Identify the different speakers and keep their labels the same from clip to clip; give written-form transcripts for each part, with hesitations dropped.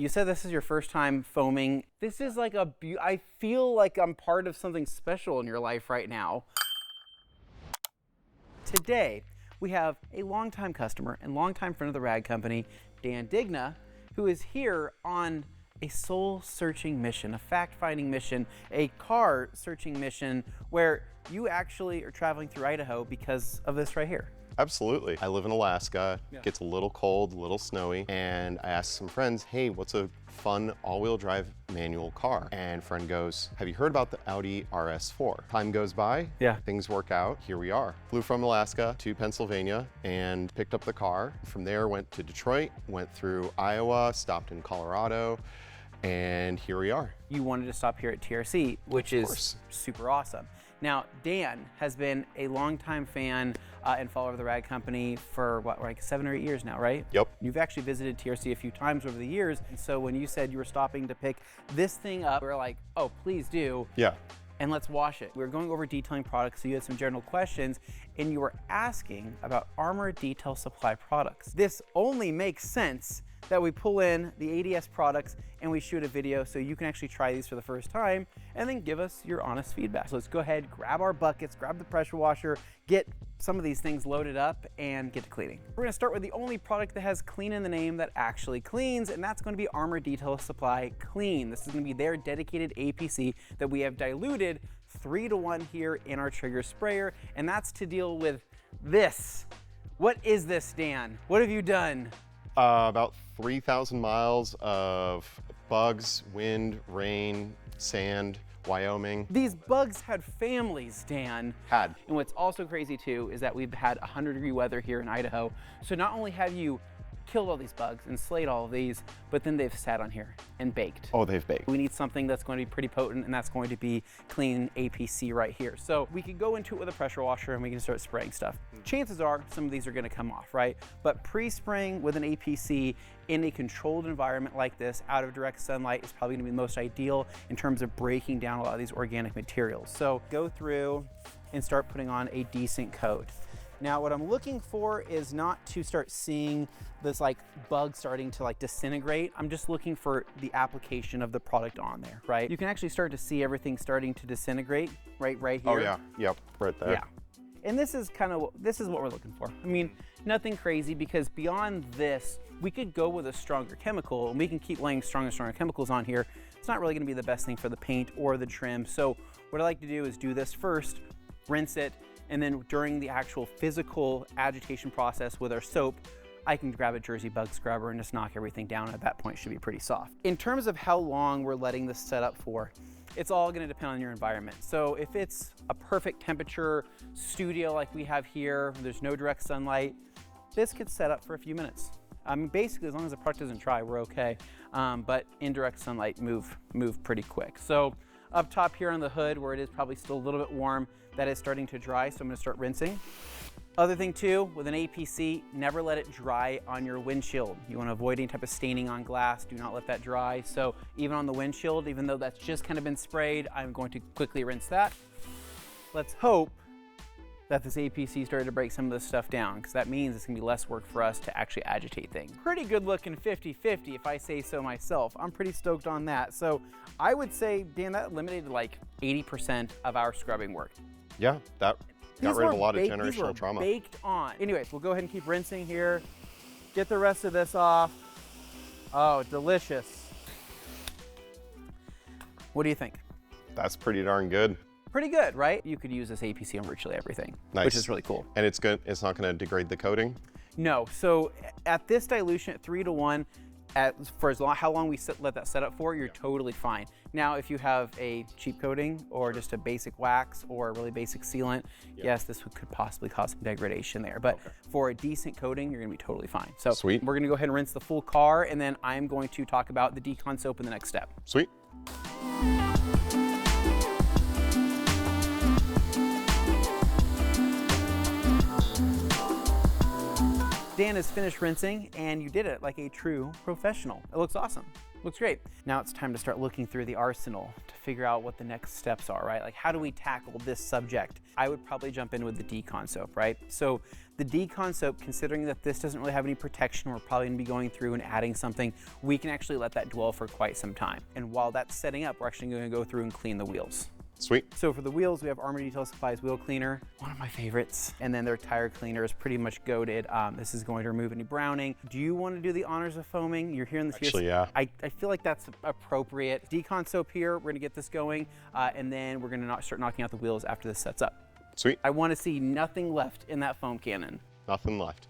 Speaker 1: You said this is your first time foaming. This is like I feel like I'm part of something special in your life right now. Today, we have a longtime customer and longtime friend of the Rag Company, Dan Digna, who is here on a soul-searching mission, a fact-finding mission, a car-searching mission, where you actually are traveling through Idaho because of this right here.
Speaker 2: Absolutely. I live in Alaska. It gets a little cold, a little snowy, and I asked some friends, hey, what's a fun all-wheel drive manual car? And friend goes, have you heard about the Audi RS4? Time goes by, things work out, here we are. Flew from Alaska to Pennsylvania and picked up the car. From there, went to Detroit, went through Iowa, stopped in Colorado, and here we are.
Speaker 1: You wanted to stop here at TRC, which is super awesome. Now, Dan has been a longtime fan and follower of the Rag Company for what, like 7 or 8 years now, right?
Speaker 2: Yep.
Speaker 1: You've actually visited TRC a few times over the years. And so when you said you were stopping to pick this thing up, we were like, oh, please do.
Speaker 2: Yeah.
Speaker 1: And let's wash it. We were going over detailing products, so you had some general questions, and you were asking about Armour Detail Supply products. This only makes sense that we pull in the ADS products and we shoot a video so you can actually try these for the first time and then give us your honest feedback. So let's go ahead, grab our buckets, grab the pressure washer, get some of these things loaded up and get to cleaning. We're gonna start with the only product that has clean in the name that actually cleans, and that's gonna be Armour Detail Supply Clean. This is gonna be their dedicated APC that we have diluted 3-to-1 here in our trigger sprayer, and that's to deal with this. What is this, Dan? What have you done?
Speaker 2: About 3,000 miles of bugs, wind, rain, sand, Wyoming.
Speaker 1: These bugs had families, Dan.
Speaker 2: Had.
Speaker 1: And what's also crazy too is that we've had 100-degree weather here in Idaho. So not only have you killed all these bugs and slayed all of these, but then they've sat on here and baked.
Speaker 2: Oh, they've baked.
Speaker 1: We need something that's going to be pretty potent, and that's going to be clean APC right here. So we could go into it with a pressure washer and we can start spraying stuff. Chances are some of these are gonna come off, right? But pre-spraying with an APC in a controlled environment like this, out of direct sunlight, is probably gonna be the most ideal in terms of breaking down a lot of these organic materials. So go through and start putting on a decent coat. Now, what I'm looking for is not to start seeing this like bug starting to like disintegrate. I'm just looking for the application of the product on there, right? You can actually start to see everything starting to disintegrate right here.
Speaker 2: Oh yeah, yep, right there.
Speaker 1: Yeah. And this is what we're looking for. I mean, nothing crazy, because beyond this, we could go with a stronger chemical and we can keep laying stronger and stronger chemicals on here. It's not really gonna be the best thing for the paint or the trim. So what I like to do is do this first, rinse it, and then during the actual physical agitation process with our soap, I can grab a Jersey bug scrubber and just knock everything down. At that point, it should be pretty soft. In terms of how long we're letting this set up for, it's all gonna depend on your environment. So if it's a perfect temperature studio like we have here, there's no direct sunlight, this could set up for a few minutes. I mean, basically, as long as the product doesn't dry, we're okay. But indirect sunlight move pretty quick. So up top here on the hood, where it is probably still a little bit warm, that is starting to dry, so I'm gonna start rinsing. Other thing too, with an APC, never let it dry on your windshield. You wanna avoid any type of staining on glass, do not let that dry. So even on the windshield, even though that's just kind of been sprayed, I'm going to quickly rinse that. Let's hope that this APC started to break some of this stuff down, because that means it's gonna be less work for us to actually agitate things. Pretty good looking 50-50 if I say so myself. I'm pretty stoked on that. So I would say, Dan, that eliminated like 80% of our scrubbing work.
Speaker 2: Yeah, that got rid of a lot of generational trauma.
Speaker 1: Baked on. Anyways, we'll go ahead and keep rinsing here. Get the rest of this off. Oh, delicious. What do you think?
Speaker 2: That's pretty darn good.
Speaker 1: Pretty good, right? You could use this APC on virtually everything, which is really cool.
Speaker 2: And it's not gonna degrade the coating?
Speaker 1: No, so at this dilution at 3-to-1, for how long we let that set up for, you're totally fine. Now, if you have a cheap coating or just a basic wax or a really basic sealant, yes, this could possibly cause some degradation there. But for a decent coating, you're gonna be totally fine. So
Speaker 2: sweet.
Speaker 1: We're gonna go ahead and rinse the full car, and then I'm going to talk about the decon soap in the next step.
Speaker 2: Sweet.
Speaker 1: Dan is finished rinsing, and you did it like a true professional. It looks awesome. Looks great. Now it's time to start looking through the arsenal to figure out what the next steps are, right? Like, how do we tackle this subject? I would probably jump in with the decon soap, right? So the decon soap, considering that this doesn't really have any protection, we're probably gonna be going through and adding something, we can actually let that dwell for quite some time. And while that's setting up, we're actually gonna go through and clean the wheels.
Speaker 2: Sweet.
Speaker 1: So for the wheels, we have Armour Detail Supply's wheel cleaner, one of my favorites. And then their tire cleaner is pretty much goated. This is going to remove any browning. Do you want to do the honors of foaming? You're here in the
Speaker 2: Actually, yeah.
Speaker 1: I feel like that's appropriate. Decon soap here, we're gonna get this going, and then we're gonna start knocking out the wheels after this sets up.
Speaker 2: Sweet.
Speaker 1: I want to see nothing left in that foam cannon.
Speaker 2: Nothing left.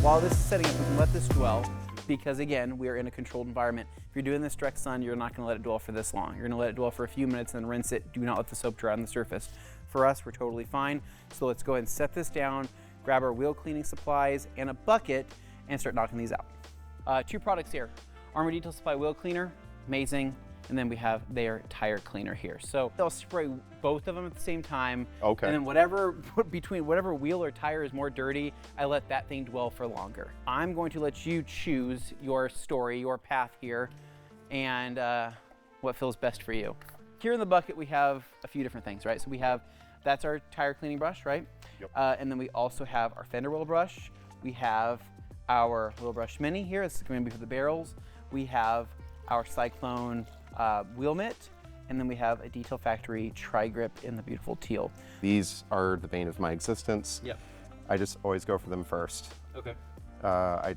Speaker 1: While this is setting up, we can let this dwell because, again, we are in a controlled environment. If you're doing this direct sun, you're not going to let it dwell for this long. You're going to let it dwell for a few minutes and then rinse it. Do not let the soap dry on the surface. For us, we're totally fine. So let's go ahead and set this down, grab our wheel cleaning supplies and a bucket, and start knocking these out. Two products here. Armour Detail Supply wheel cleaner, amazing. And then we have their tire cleaner here. So they'll spray both of them at the same time.
Speaker 2: Okay.
Speaker 1: And then whatever wheel or tire is more dirty, I let that thing dwell for longer. I'm going to let you choose your story, your path here, and what feels best for you. Here in the bucket, we have a few different things, right? So we have, that's our tire cleaning brush, right?
Speaker 2: Yep.
Speaker 1: And then we also have our fender wheel brush. We have our wheel brush mini here. This is going to be for the barrels. We have our Cyclone wheel mitt, and then we have a Detail Factory tri-grip in the beautiful teal.
Speaker 2: These are the bane of my existence.
Speaker 1: Yep.
Speaker 2: I just always go for them first.
Speaker 1: Okay.
Speaker 2: I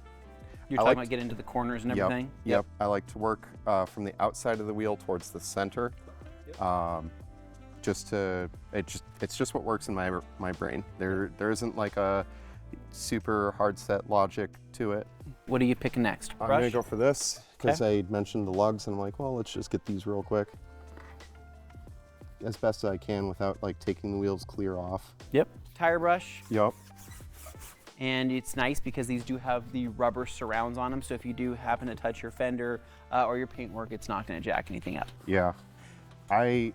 Speaker 1: You're talking about getting into the corners and everything?
Speaker 2: Yep. I like to work from the outside of the wheel towards the center.
Speaker 1: Yep.
Speaker 2: It's just what works in my brain. There isn't like a super hard set logic to it.
Speaker 1: What are you picking next?
Speaker 2: I'm
Speaker 1: Brush?
Speaker 2: gonna go for this because
Speaker 1: Okay.
Speaker 2: I mentioned the lugs, and I'm like, well, let's just get these real quick as best as I can without like taking the wheels clear off.
Speaker 1: Yep. Tire brush.
Speaker 2: Yep.
Speaker 1: And it's nice because these do have the rubber surrounds on them, so if you do happen to touch your fender or your paintwork, it's not going to jack anything up.
Speaker 2: Yeah. I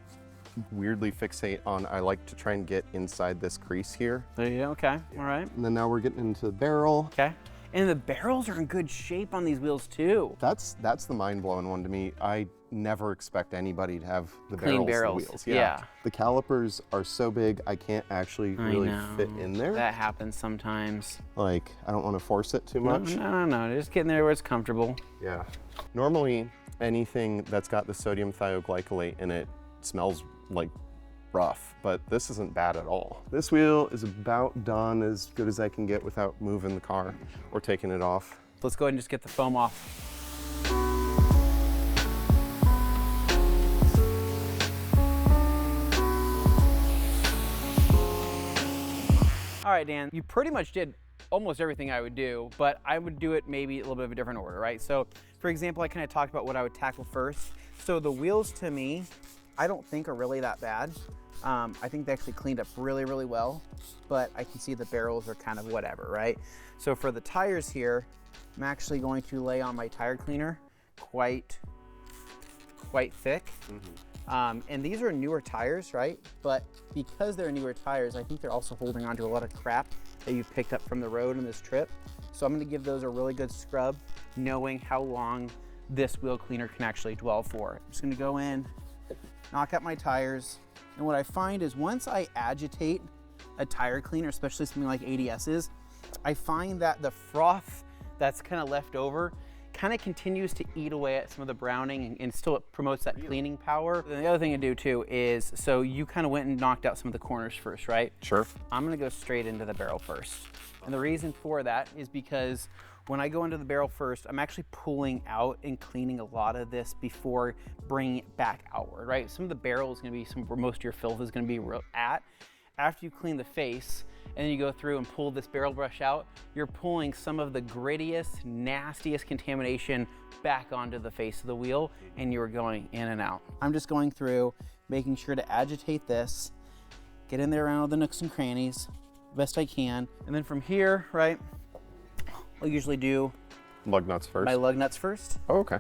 Speaker 2: weirdly fixate on, I like to try and get inside this crease here.
Speaker 1: There you go. Okay. All right.
Speaker 2: And then now we're getting into the barrel.
Speaker 1: Okay. And the barrels are in good shape on these wheels too.
Speaker 2: That's the mind-blowing one to me. I never expect anybody to have the
Speaker 1: Clean
Speaker 2: barrels
Speaker 1: barrels.
Speaker 2: and the wheels.
Speaker 1: Yeah.
Speaker 2: The calipers are so big, I can't actually really fit in there.
Speaker 1: That happens sometimes.
Speaker 2: Like, I don't want to force it too much.
Speaker 1: No. Just get in there where it's comfortable.
Speaker 2: Yeah. Normally, anything that's got the sodium thioglycolate in it smells like rough, but this isn't bad at all. This wheel is about done as good as I can get without moving the car or taking it off.
Speaker 1: Let's go ahead and just get the foam off. All right, Dan, you pretty much did almost everything I would do, but I would do it maybe a little bit of a different order, right? So, for example, I kind of talked about what I would tackle first. So the wheels, to me, I don't think are really that bad. I think they actually cleaned up really, really well, but I can see the barrels are kind of whatever, right? So for the tires here, I'm actually going to lay on my tire cleaner quite thick. And these are newer tires, right? But because they're newer tires, I think they're also holding onto a lot of crap that you've picked up from the road in this trip. So I'm gonna give those a really good scrub, knowing how long this wheel cleaner can actually dwell for. I'm just gonna go in, knock out my tires, and what I find is once I agitate a tire cleaner, especially something like ADS's, I find that the froth that's kind of left over kind of continues to eat away at some of the browning and still promotes that cleaning power. And the other thing to do too is, so you kind of went and knocked out some of the corners first, right?
Speaker 2: Sure.
Speaker 1: I'm gonna go straight into the barrel first. And the reason for that is because when I go into the barrel first, I'm actually pulling out and cleaning a lot of this before bringing it back outward, right? Some of the barrel is gonna be where most of your filth is gonna be at. After you clean the face, and then you go through and pull this barrel brush out, you're pulling some of the grittiest, nastiest contamination back onto the face of the wheel, and you're going in and out. I'm just going through, making sure to agitate this, get in there around all the nooks and crannies, best I can. And then from here, right, I'll usually do
Speaker 2: Lug nuts first.
Speaker 1: my lug nuts first.
Speaker 2: Oh, okay.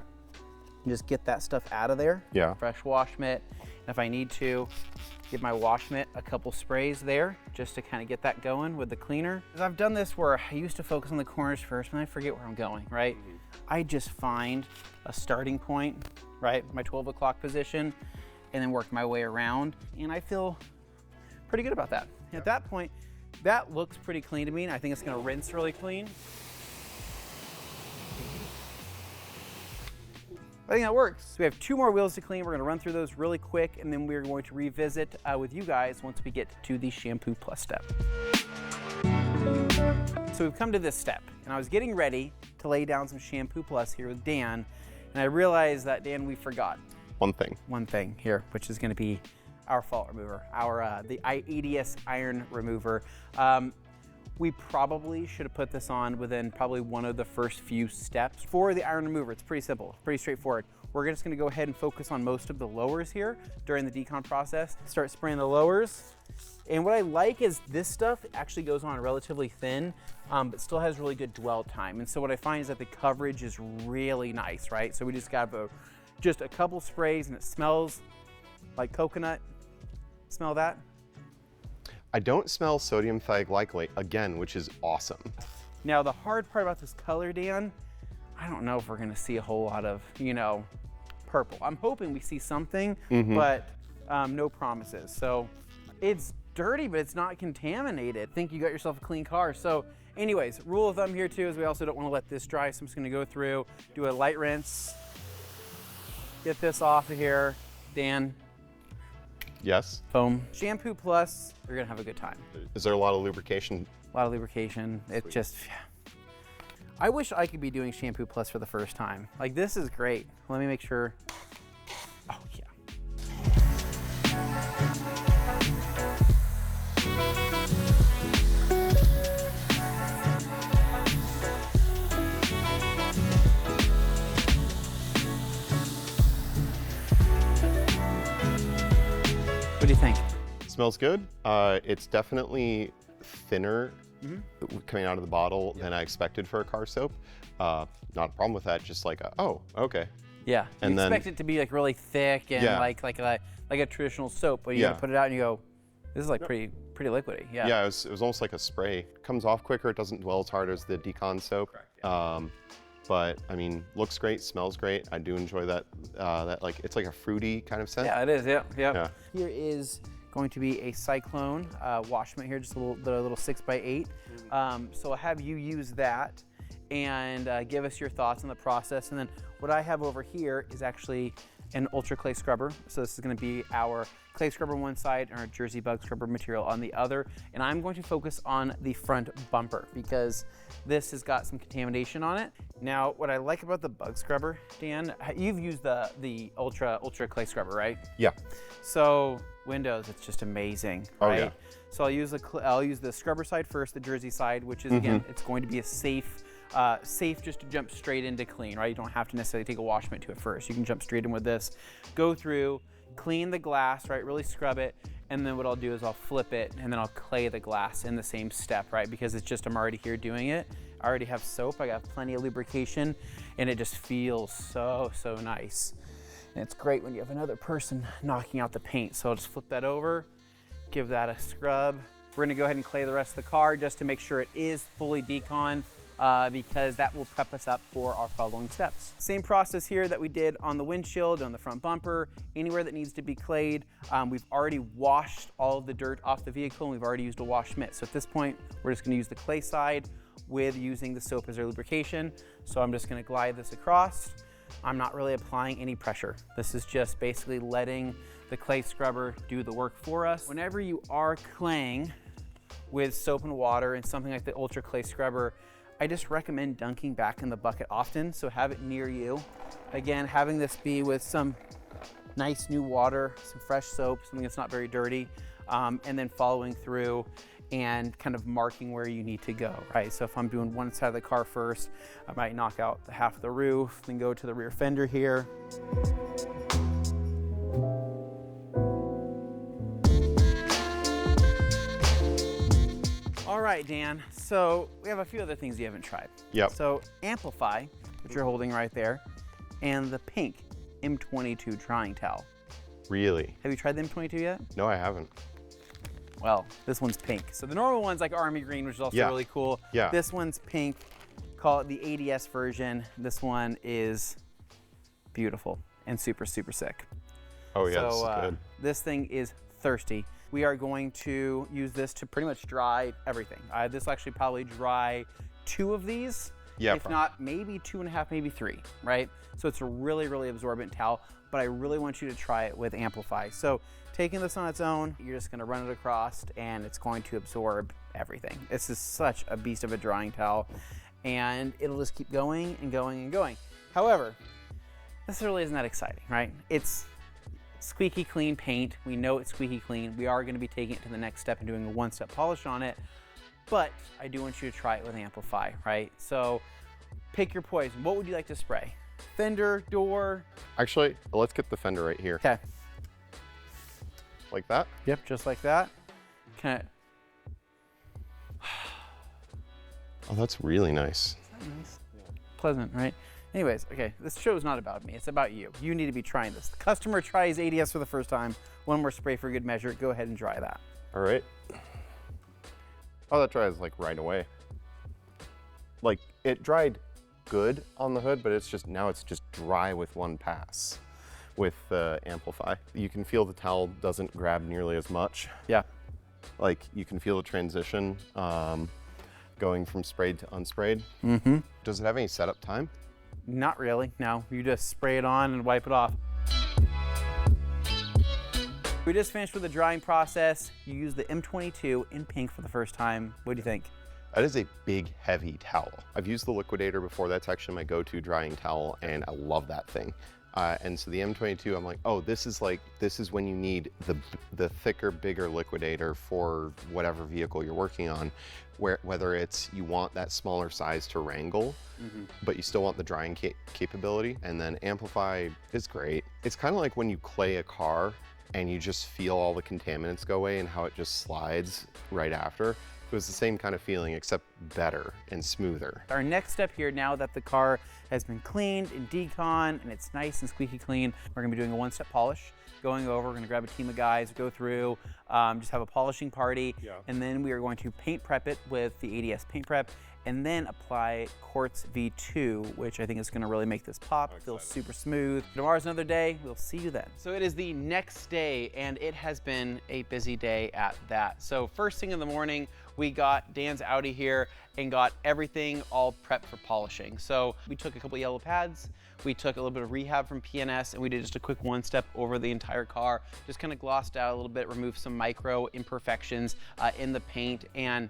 Speaker 1: and just get that stuff out of there.
Speaker 2: Yeah.
Speaker 1: Fresh wash mitt. And if I need to, give my wash mitt a couple sprays there just to kind of get that going with the cleaner. Because I've done this where I used to focus on the corners first and I forget where I'm going, right? I just find a starting point, right? My 12 o'clock position, and then work my way around. And I feel pretty good about that. At that point, that looks pretty clean to me, and I think it's gonna rinse really clean. I think that works. So we have 2 more wheels to clean. We're gonna run through those really quick, and then we're going to revisit with you guys once we get to the Shampoo Plus step. So we've come to this step, and I was getting ready to lay down some Shampoo Plus here with Dan, and I realized that, Dan, we forgot
Speaker 2: One thing
Speaker 1: here, which is gonna be our fault remover, the ADS iron remover. We probably should have put this on within probably one of the first few steps. For the iron remover, it's pretty simple, pretty straightforward. We're just gonna go ahead and focus on most of the lowers here during the decon process. Start spraying the lowers. And what I like is this stuff actually goes on relatively thin, but still has really good dwell time. And so what I find is that the coverage is really nice, right? So we just got just a couple sprays and it smells like coconut. Smell that?
Speaker 2: I don't smell sodium thioglycolate again, which is awesome.
Speaker 1: Now the hard part about this color, Dan, I don't know if we're gonna see a whole lot of, purple. I'm hoping we see something, but no promises. So it's dirty, but it's not contaminated. I think you got yourself a clean car. So anyways, rule of thumb here too is we also don't wanna let this dry, so I'm just gonna go through, do a light rinse, get this off of here. Dan,
Speaker 2: Yes.
Speaker 1: foam. Shampoo Plus, you're gonna have a good time.
Speaker 2: Is there a lot of lubrication?
Speaker 1: A lot of lubrication. It just, I wish I could be doing Shampoo Plus for the first time. Like, this is great. Let me make sure. Oh, yeah. What do you think?
Speaker 2: Smells good. It's definitely thinner coming out of the bottle than I expected for a car soap. Not a problem with that. Just like, oh, okay.
Speaker 1: Yeah.
Speaker 2: And
Speaker 1: you
Speaker 2: then-
Speaker 1: expect it to be like really thick and
Speaker 2: Yeah.
Speaker 1: like a traditional soap, but you gotta put it out and you go, this is like pretty liquidy. Yeah.
Speaker 2: Yeah, it was almost like a spray. Comes off quicker. It doesn't dwell as hard as the decon soap. But I mean, looks great, smells great. I do enjoy that. It's like a fruity kind of scent.
Speaker 1: Yeah, it is. Yeah.
Speaker 2: Yeah.
Speaker 1: Here is going to be a Cyclone wash mitt here, just a little 6x8. So I'll have you use that and give us your thoughts on the process. And then what I have over here is actually an ultra clay scrubber. So this is going to be our clay scrubber on one side and our Jersey bug scrubber material on the other. And I'm going to focus on the front bumper because this has got some contamination on it. Now, what I like about the bug scrubber, Dan, you've used the ultra clay scrubber, right?
Speaker 2: Yeah.
Speaker 1: So windows, it's just amazing, right?
Speaker 2: Oh, yeah.
Speaker 1: So I'll use the scrubber side first, the Jersey side, which is again, it's going to be a safe just to jump straight into clean, right? You don't have to necessarily take a wash mitt to it first. You can jump straight in with this, go through, clean the glass, right? Really scrub it. And then what I'll do is I'll flip it and then I'll clay the glass in the same step, right? Because it's just, I'm already here doing it. I already have soap, I got plenty of lubrication, and it just feels so nice. And it's great when you have another person knocking out the paint. So I'll just flip that over, give that a scrub. We're gonna go ahead and clay the rest of the car just to make sure it is fully decon, because that will prep us up for our following steps. Same process here that we did on the windshield, on the front bumper, anywhere that needs to be clayed. We've already washed all of the dirt off the vehicle and we've already used a wash mitt. So at this point, we're just gonna use the clay side with using the soap as our lubrication. So I'm just gonna glide this across. I'm not really applying any pressure. This is just basically letting the clay scrubber do the work for us. Whenever you are claying with soap and water and something like the Ultra Clay Scrubber, I just recommend dunking back in the bucket often, so have it near you. Again, having this be with some nice new water, some fresh soap, something that's not very dirty, and then following through and kind of marking where you need to go, right? So if I'm doing one side of the car first, I might knock out the half of the roof, then go to the rear fender here. All right, Dan, so we have a few other things you haven't tried.
Speaker 2: Yep.
Speaker 1: So Amplify, which you're holding right there, and the pink M22 drying towel.
Speaker 2: Really?
Speaker 1: Have you tried the M22 yet?
Speaker 2: No, I haven't.
Speaker 1: Well, this one's pink. So the normal one's like army green, which is also really cool.
Speaker 2: Yeah.
Speaker 1: This one's pink. Call it the ADS version. This one is beautiful and super, super sick.
Speaker 2: Oh yeah, this is
Speaker 1: So
Speaker 2: good.
Speaker 1: this thing is thirsty. We are going to use this to pretty much dry everything. This will actually probably dry 2 of these,
Speaker 2: Yeah,
Speaker 1: if not maybe 2.5, maybe 3, right? So it's a really, really absorbent towel, but I really want you to try it with Amplify. So taking this on its own, you're just gonna run it across and it's going to absorb everything. This is such a beast of a drying towel and it'll just keep going and going and going. However, this really isn't that exciting, right? It's squeaky clean paint. We know it's squeaky clean. We are gonna be taking it to the next step and doing a 1-step polish on it, but I do want you to try it with Amplify, right? So pick your poison. What would you like to spray? Fender, door?
Speaker 2: Actually, let's get the fender right here.
Speaker 1: Okay.
Speaker 2: Like that?
Speaker 1: Yep, just like that. Kind of.
Speaker 2: Oh, that's really nice.
Speaker 1: Pleasant, right? Anyways, okay, this show is not about me. It's about you. You need to be trying this. The customer tries ADS for the first time. One more spray for good measure. Go ahead and dry that.
Speaker 2: All right. Oh, that dries like right away. Like it dried good on the hood, but it's just dry with one pass with Amplify. You can feel the towel doesn't grab nearly as much.
Speaker 1: Yeah.
Speaker 2: Like you can feel the transition going from sprayed to unsprayed.
Speaker 1: Mm-hmm.
Speaker 2: Does it have any setup time?
Speaker 1: Not really, no. You just spray it on and wipe it off. We just finished with the drying process. You use the M22 in pink for the first time. What do you think?
Speaker 2: That is a big, heavy towel. I've used the Liquidator before. That's actually my go-to drying towel, and I love that thing. And so the M22, I'm like, oh, this is when you need the thicker, bigger Liquidator for whatever vehicle you're working on, whether it's you want that smaller size to wrangle, but you still want the drying capability, and then Amplify is great. It's kind of like when you clay a car and you just feel all the contaminants go away and how it just slides right after. It was the same kind of feeling, except better and smoother.
Speaker 1: Our next step here, now that the car has been cleaned and decon and it's nice and squeaky clean, we're gonna be doing a 1-step polish. Going over, we're gonna grab a team of guys, go through, just have a polishing party, and then we are going to paint prep it with the ADS paint prep, and then apply Quartz V2, which I think is gonna really make this pop. It feels super smooth. Tomorrow's another day, we'll see you then. So it is the next day, and it has been a busy day at that. So first thing in the morning, we got Dan's Audi here and got everything all prepped for polishing. So we took a couple yellow pads, we took a little bit of rehab from PNS, and we did just a quick 1-step over the entire car, just kind of glossed out a little bit, removed some micro imperfections in the paint, and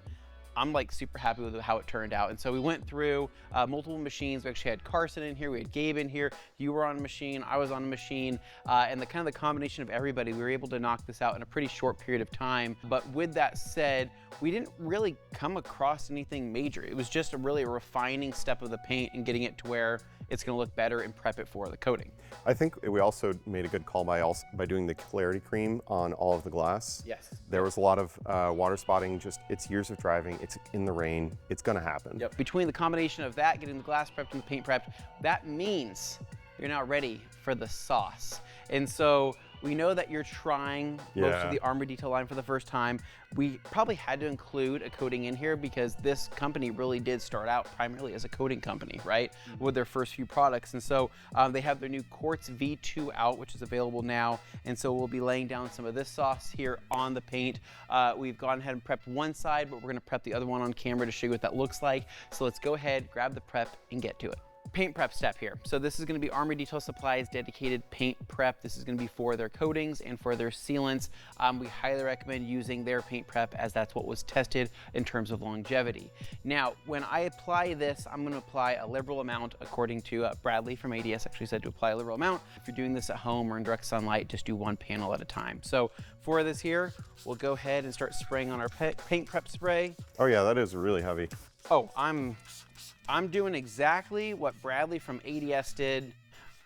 Speaker 1: I'm like super happy with how it turned out. And so we went through multiple machines. We actually had Carson in here, we had Gabe in here, you were on a machine, I was on a machine, and the combination of everybody, we were able to knock this out in a pretty short period of time. But with that said, we didn't really come across anything major. It was just a really refining step of the paint and getting it to where it's gonna look better and prep it for the coating.
Speaker 2: I think we also made a good call by doing the clarity cream on all of the glass.
Speaker 1: Yes.
Speaker 2: There was a lot of water spotting, just it's years of driving, it's in the rain, it's gonna happen.
Speaker 1: Yep. Between the combination of that, getting the glass prepped and the paint prepped, that means you're now ready for the sauce. And so we know that you're trying most of the Armour Detail line for the first time. We probably had to include a coating in here because this company really did start out primarily as a coating company, right? With their first few products. And so they have their new Quartz V2 out, which is available now. And so we'll be laying down some of this sauce here on the paint. We've gone ahead and prepped one side, but we're gonna prep the other one on camera to show you what that looks like. So let's go ahead, grab the prep, and get to it. Paint prep step here. So this is going to be Armour Detail Supply's dedicated paint prep. This is going to be for their coatings and for their sealants. We highly recommend using their paint prep as that's what was tested in terms of longevity. Now, when I apply this, I'm going to apply a liberal amount according to Bradley from ADS actually said to apply a liberal amount. If you're doing this at home or in direct sunlight, just do one panel at a time. So for this here, we'll go ahead and start spraying on our paint prep spray.
Speaker 2: Oh yeah, that is really heavy.
Speaker 1: Oh, I'm doing exactly what Bradley from ADS did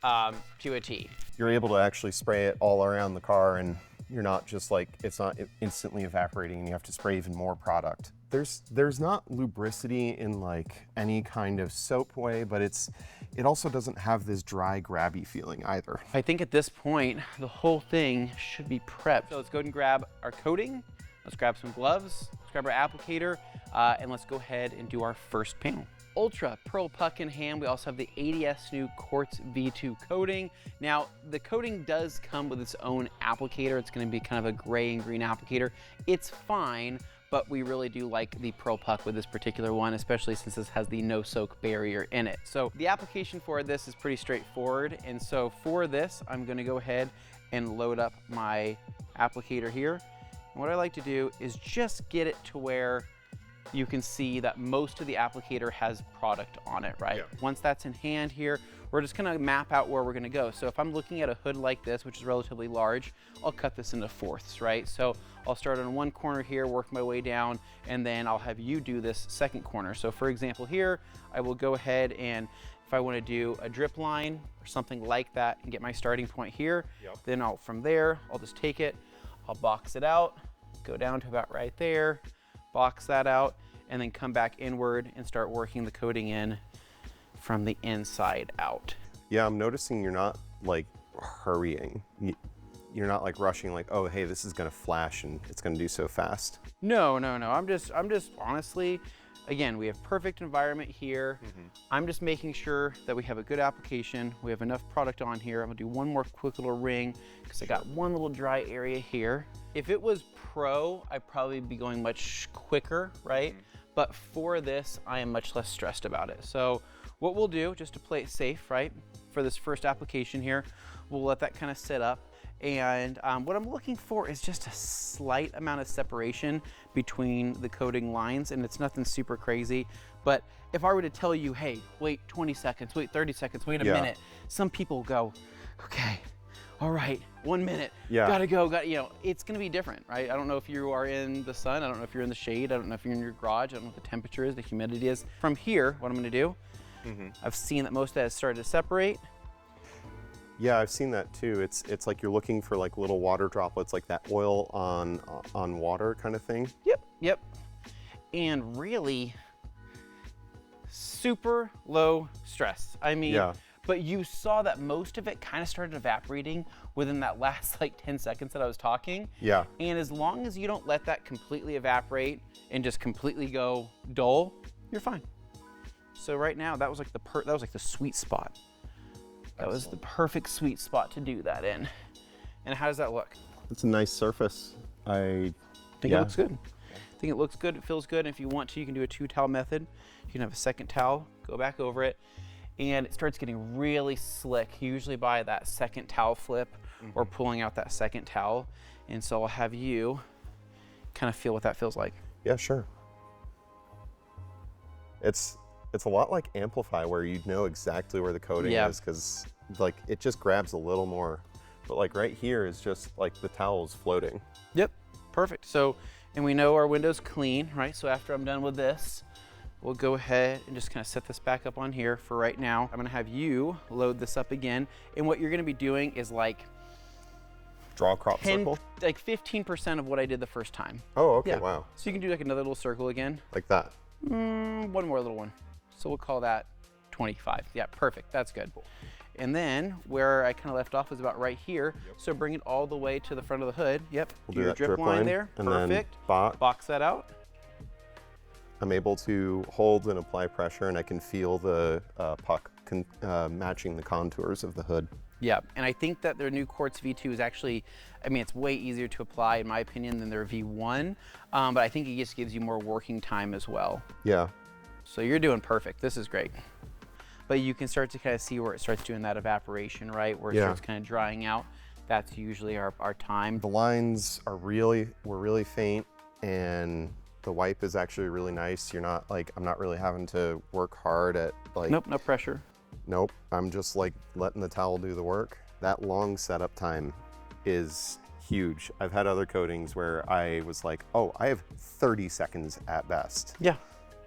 Speaker 1: to a T.
Speaker 2: You're able to actually spray it all around the car and you're not just like, it's not instantly evaporating and you have to spray even more product. There's not lubricity in like any kind of soap way, but it also doesn't have this dry, grabby feeling either.
Speaker 1: I think at this point, the whole thing should be prepped. So let's go ahead and grab our coating. Let's grab some gloves. Let's grab our applicator, and let's go ahead and do our first panel. Ultra Pearl Puck in hand. We also have the ADS new Quartz V2 coating. Now, the coating does come with its own applicator. It's gonna be kind of a gray and green applicator. It's fine, but we really do like the Pearl Puck with this particular one, especially since this has the no soak barrier in it. So the application for this is pretty straightforward. And so for this, I'm gonna go ahead and load up my applicator here. And what I like to do is just get it to where you can see that most of the applicator has product on it, right? Yeah. Once that's in hand here, we're just gonna map out where we're gonna go. So if I'm looking at a hood like this, which is relatively large, I'll cut this into fourths, right? So I'll start on one corner here, work my way down, and then I'll have you do this second corner. So for example here, I will go ahead and if I wanna do a drip line or something like that and get my starting point here, then from there, I'll just take it, I'll box it out, go down to about right there, box that out, and then come back inward and start working the coating in from the inside out.
Speaker 2: Yeah, I'm noticing you're not like hurrying. You're not like rushing like, oh, hey, this is gonna flash and it's gonna do so fast.
Speaker 1: No. I'm just honestly, again, we have perfect environment here. I'm just making sure that we have a good application. We have enough product on here. I'm gonna do one more quick little ring because I got one little dry area here. If it was Pro, I'd probably be going much quicker, right? But for this, I am much less stressed about it. So what we'll do, just to play it safe, right? For this first application here, we'll let that kind of sit up. And what I'm looking for is just a slight amount of separation between the coating lines, and it's nothing super crazy. But if I were to tell you, hey, wait 20 seconds, wait 30 seconds, wait a minute, some people go, okay, all right, 1 minute, gotta go, it's gonna be different, right? I don't know if you are in the sun, I don't know if you're in the shade, I don't know if you're in your garage, I don't know what the temperature is, the humidity is. From here, what I'm gonna do, I've seen that most of that has started to separate.
Speaker 2: Yeah, I've seen that too. It's like you're looking for like little water droplets, like that oil on water kind of thing.
Speaker 1: Yep. And really, super low stress. I mean, but you saw that most of it kind of started evaporating within that last like 10 seconds that I was talking. Yeah. And as long as you don't let that completely evaporate and just completely go dull, you're fine. So right now, that was like the sweet spot. That was the perfect sweet spot to do that in. And how does that look?
Speaker 2: It's a nice surface. I
Speaker 1: think it looks good. I think it looks good, it feels good. And if you want to, you can do a 2-towel method. You can have a second towel, go back over it, and it starts getting really slick, usually by that second towel flip or pulling out that second towel. And so I'll have you kind of feel what that feels like.
Speaker 2: Yeah, sure. It's a lot like Amplify, where you know exactly where the coating is, because like it just grabs a little more. But like right here is just like the towel's floating.
Speaker 1: Yep, perfect. So, and we know our window's clean, right? So after I'm done with this, we'll go ahead and just kind of set this back up on here for right now. I'm gonna have you load this up again. And what you're gonna be doing is like,
Speaker 2: draw a crop circle?
Speaker 1: Like 15% of what I did the first time.
Speaker 2: Oh, okay, wow.
Speaker 1: So you can do like another little circle again.
Speaker 2: Like that?
Speaker 1: One more little one. So we'll call that 25. Yeah, perfect, that's good. And then where I kind of left off was about right here. So bring it all the way to the front of the hood. Yep,
Speaker 2: We'll
Speaker 1: do
Speaker 2: do
Speaker 1: your
Speaker 2: that
Speaker 1: drip line there,
Speaker 2: and
Speaker 1: perfect.
Speaker 2: Then
Speaker 1: box that out.
Speaker 2: I'm able to hold and apply pressure, and I can feel the puck matching the contours of the hood.
Speaker 1: Yeah, and I think that their new Quartz V2 is actually, I mean, it's way easier to apply in my opinion than their V1, but I think it just gives you more working time as well.
Speaker 2: Yeah.
Speaker 1: So you're doing perfect, this is great. But you can start to kind of see where it starts doing that evaporation, right? Where it starts kind of drying out. That's usually our time.
Speaker 2: The lines were really faint, and the wipe is actually really nice. You're not like, I'm not really having to work hard at like.
Speaker 1: Nope, no pressure.
Speaker 2: Nope, I'm just like letting the towel do the work. That long setup time is huge. I've had other coatings where I was like, oh, I have 30 seconds at best.
Speaker 1: Yeah.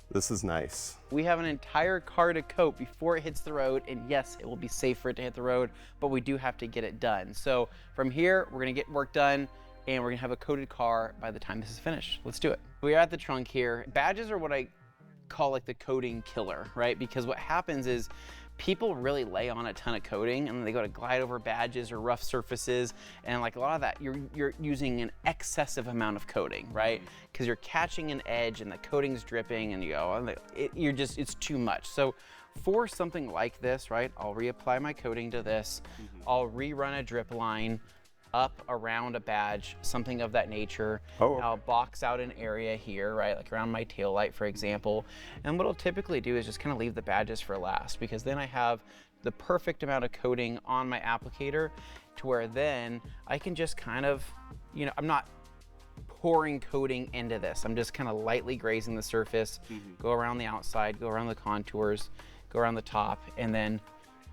Speaker 2: This is nice.
Speaker 1: We have an entire car to coat before it hits the road, and yes, it will be safe for it to hit the road, but we do have to get it done. So from here, we're gonna get work done, and we're gonna have a coated car by the time this is finished. Let's do it. We're at the trunk here. Badges are what I call like the coating killer, right? Because what happens is people really lay on a ton of coating and they go to glide over badges or rough surfaces, and like a lot of that, you're using an excessive amount of coating, right? Because you're catching an edge and the coating's dripping, and you go, it's too much. So for something like this, right, I'll reapply my coating to this. I'll rerun a drip line up around a badge, something of that nature. I'll box out an area here, right, like around my tail light, for example. And what I'll typically do is just kind of leave the badges for last, because then I have the perfect amount of coating on my applicator to where then I can just kind of, I'm not pouring coating into this. I'm just kind of lightly grazing the surface, go around the outside, go around the contours, go around the top, and then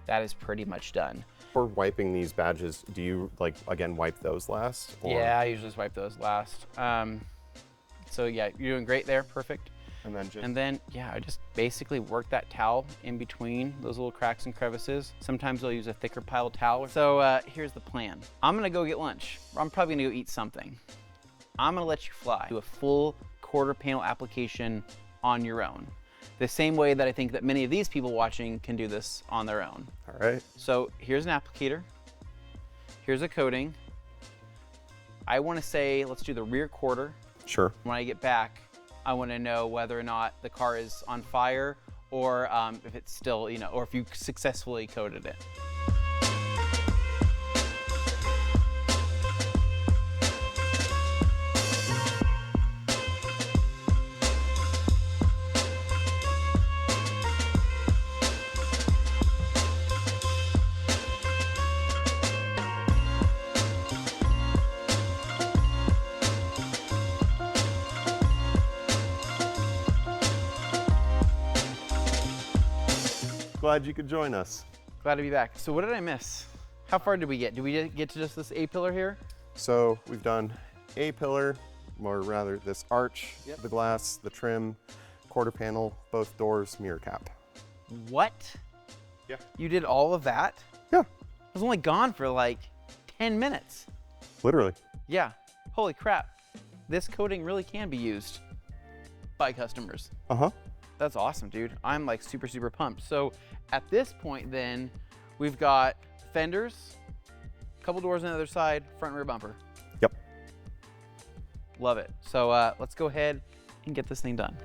Speaker 1: that is pretty much done.
Speaker 2: For wiping these badges, do you again wipe those last? Or?
Speaker 1: Yeah, I usually just wipe those last. So yeah, you're doing great there, perfect.
Speaker 2: And then
Speaker 1: yeah, I just basically work that towel in between those little cracks and crevices. Sometimes I'll use a thicker pile towel. So here's the plan. I'm gonna go get lunch. I'm probably gonna go eat something. I'm gonna let you fly. Do a full quarter panel application on your own. The same way that I think that many of these people watching can do this on their own.
Speaker 2: All right.
Speaker 1: So here's an applicator. Here's a coating. I want to say, let's do the rear quarter.
Speaker 2: Sure.
Speaker 1: When I get back, I want to know whether or not the car is on fire, or if it's still, or if you successfully coated it.
Speaker 2: Glad you could join us.
Speaker 1: Glad to be back. So what did I miss? How far did we get? Did we get to just this A-pillar here?
Speaker 2: So we've done A-pillar, or rather this arch, the glass, the trim, quarter panel, both doors, mirror cap.
Speaker 1: What?
Speaker 2: Yeah.
Speaker 1: You did all of that?
Speaker 2: Yeah.
Speaker 1: I was only gone for like 10 minutes.
Speaker 2: Literally.
Speaker 1: Yeah. Holy crap. This coating really can be used by customers.
Speaker 2: Uh-huh.
Speaker 1: That's awesome, dude. I'm like super, super pumped. So at this point then, we've got fenders, a couple doors on the other side, front and rear bumper.
Speaker 2: Yep.
Speaker 1: Love it. So let's go ahead and get this thing done.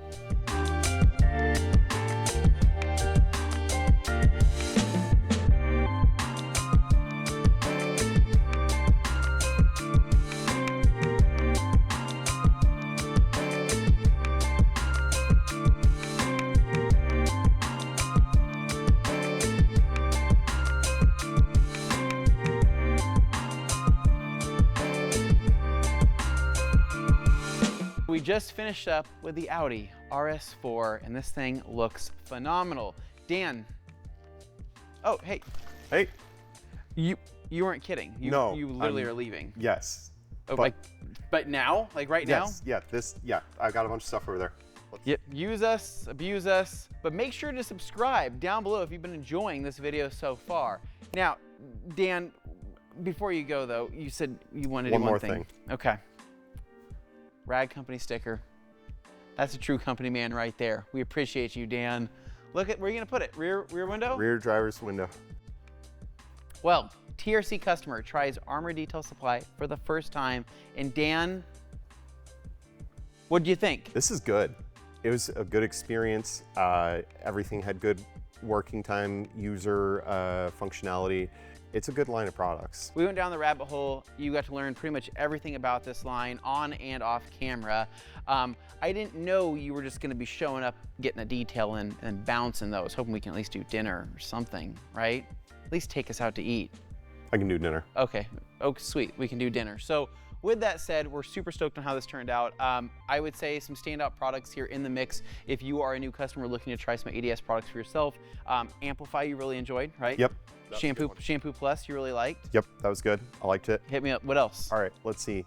Speaker 1: We just finished up with the Audi RS4, and this thing looks phenomenal. Dan. Oh, hey.
Speaker 2: Hey.
Speaker 1: You weren't kidding.
Speaker 2: No.
Speaker 1: You literally are leaving.
Speaker 2: Yes.
Speaker 1: Oh, but now? Like right now?
Speaker 2: Yes. Yeah. I got a bunch of stuff over there.
Speaker 1: Yep. Use us, abuse us, but make sure to subscribe down below if you've been enjoying this video so far. Now, Dan, before you go though, you said you wanted to do one thing.
Speaker 2: One more thing.
Speaker 1: Okay. Rag Company sticker. That's a true company man right there. We appreciate you, Dan. Look at, where are you gonna put it? Rear window?
Speaker 2: Rear driver's window.
Speaker 1: Well, TRC customer tries Armour Detail Supply for the first time. And Dan, what do you think?
Speaker 2: This is good. It was a good experience. Everything had good working time, user functionality. It's a good line of products.
Speaker 1: We went down the rabbit hole. You got to learn pretty much everything about this line on and off camera. I didn't know you were just gonna be showing up, getting a detail in and bouncing those. Hoping we can at least do dinner or something, right? At least take us out to eat.
Speaker 2: I can do dinner.
Speaker 1: Okay, oh sweet, we can do dinner. So with that said, we're super stoked on how this turned out. I would say some standout products here in the mix. If you are a new customer looking to try some ADS products for yourself, Amplify you really enjoyed, right?
Speaker 2: Yep.
Speaker 1: Shampoo Plus you really liked?
Speaker 2: Yep, that was good. I liked it.
Speaker 1: Hit me up, what else?
Speaker 2: All right, let's see.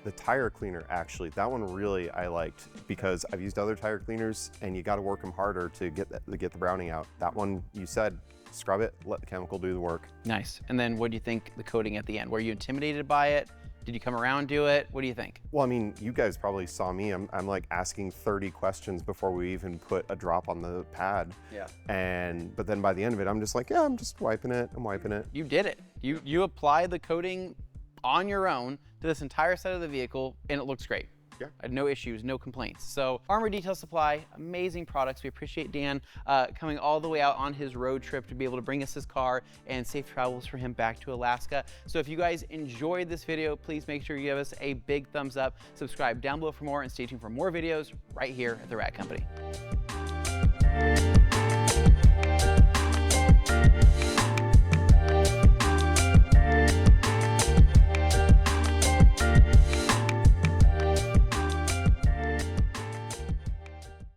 Speaker 2: The tire cleaner, actually, that one really I liked because I've used other tire cleaners and you got to work them harder to get the browning out. That one, you said, scrub it, let the chemical do the work.
Speaker 1: Nice. And then what do you think the coating at the end? Were you intimidated by it? Did you come around do it? What do you think?
Speaker 2: Well, I mean, you guys probably saw me. I'm like asking 30 questions before we even put a drop on the pad.
Speaker 1: Yeah.
Speaker 2: But then by the end of it, I'm just like, yeah, I'm just wiping it. I'm wiping it.
Speaker 1: You did it. You applied the coating on your own to this entire side of the vehicle, and it looks great.
Speaker 2: Yeah.
Speaker 1: No issues, no complaints. So Armour Detail Supply, amazing products. We appreciate Dan coming all the way out on his road trip to be able to bring us his car, and safe travels for him back to Alaska. So if you guys enjoyed this video, please make sure you give us a big thumbs up, subscribe down below for more, and stay tuned for more videos right here at The Rat Company.